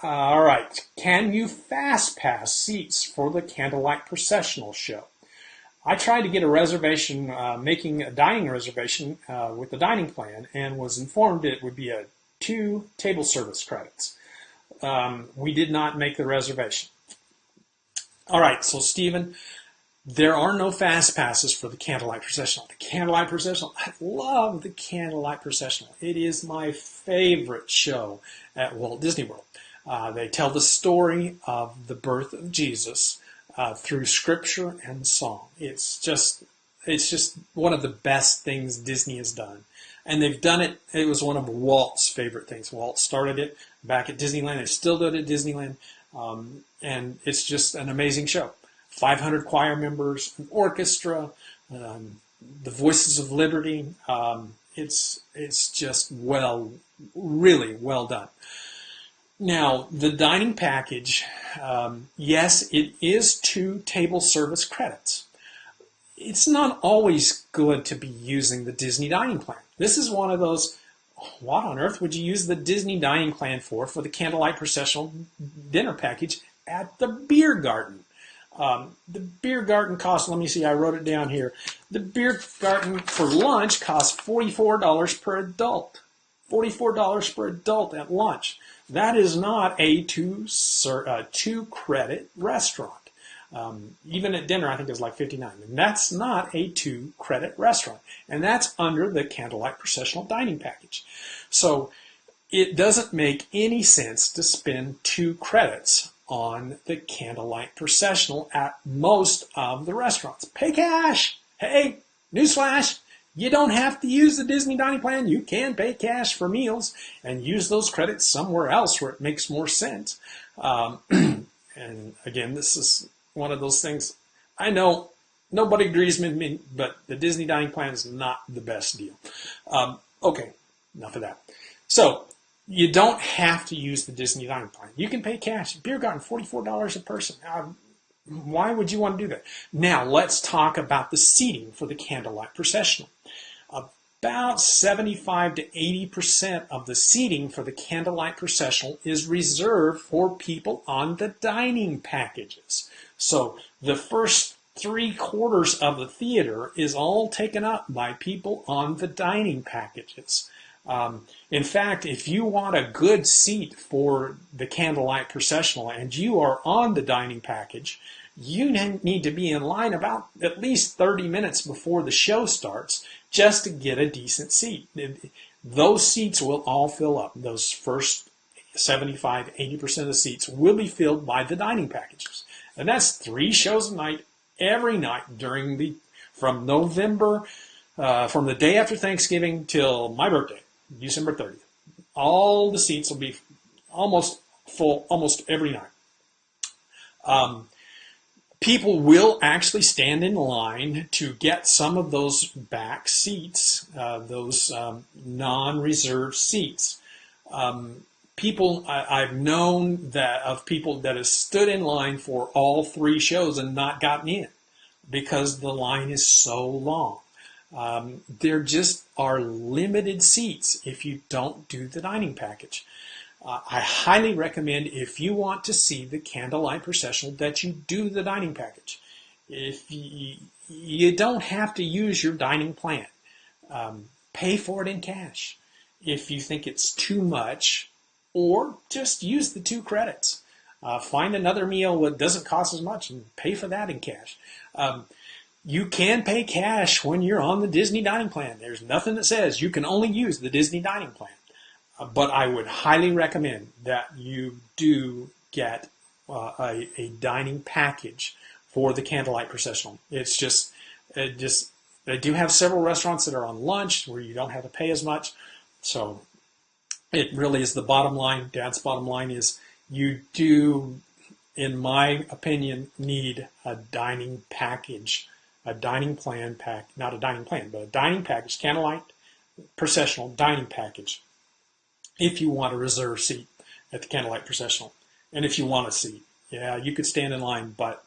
All right. Can you FastPass seats for the Candlelight Processional show? I tried to get a reservation, making a dining reservation with the dining plan, and was informed it would be a 2 table service credits. We did not make the reservation. All right, so Stephen, there are no fast passes for the Candlelight Processional. The Candlelight Processional, I love the Candlelight Processional. It is my favorite show at Walt Disney World. They tell the story of the birth of Jesus through scripture and song. It's just one of the best things Disney has done. And they've done it, it was one of Walt's favorite things. Walt started it back at Disneyland. They still do it at Disneyland. And it's just an amazing show. 500 choir members, an orchestra, the Voices of Liberty. It's just really well done. Now, the dining package, yes, it is 2 table service credits. It's not always good to be using the Disney dining plan. This is one of those, what on earth would you use the Disney dining plan for the Candlelight Processional dinner package at the beer garden? The beer garden costs, let me see, I wrote it down here. The beer garden for lunch costs $44 per adult. $44 per adult at lunch. That is not a 2 credit restaurant. Even at dinner, I think it was like $59. And that's not a 2 credit restaurant. And that's under the Candlelight Processional dining package. So it doesn't make any sense to spend 2 credits on the Candlelight Processional at most of the restaurants. Pay cash! Hey, newsflash! You don't have to use the Disney dining plan. You can pay cash for meals and use those credits somewhere else where it makes more sense. And again, this is one of those things. I know nobody agrees with me, but the Disney dining plan is not the best deal. Okay, enough of that. So you don't have to use the Disney dining plan. You can pay cash. Beer garden, $44 a person. Why would you want to do that? Now, let's talk about the seating for the Candlelight Processional. About 75 to 80% of the seating for the Candlelight Processional is reserved for people on the dining packages. So the first 3/4 of the theater is all taken up by people on the dining packages. In fact, if you want a good seat for the Candlelight Processional and you are on the dining package, you need to be in line about at least 30 minutes before the show starts just to get a decent seat. Those seats will all fill up. Those first 75, 80% of the seats will be filled by the dining packages. And that's 3 shows a night, every night from November, from the day after Thanksgiving till my birthday, December 30th. All the seats will be almost full almost every night. People will actually stand in line to get some of those back seats, those non-reserved seats. I've known of people that have stood in line for all 3 shows and not gotten in because the line is so long. There just are limited seats if you don't do the dining package. I highly recommend, if you want to see the Candlelight Processional, that you do the dining package. If you don't have to use your dining plan. Pay for it in cash if you think it's too much, or just use the 2 credits. Find another meal that doesn't cost as much and pay for that in cash. You can pay cash when you're on the Disney dining plan. There's nothing that says you can only use the Disney dining plan. But I would highly recommend that you do get a dining package for the Candlelight Processional. They do have several restaurants that are on lunch where you don't have to pay as much. So it really is the bottom line. Dad's bottom line is you do, in my opinion, need a dining package, a dining plan pack, not a dining plan, but a dining package, Candlelight Processional dining package, if you want a reserved seat at the Candlelight Processional. And if you want a seat, yeah, you could stand in line, but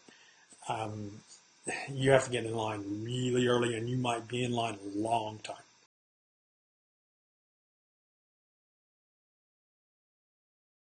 you have to get in line really early, and you might be in line a long time.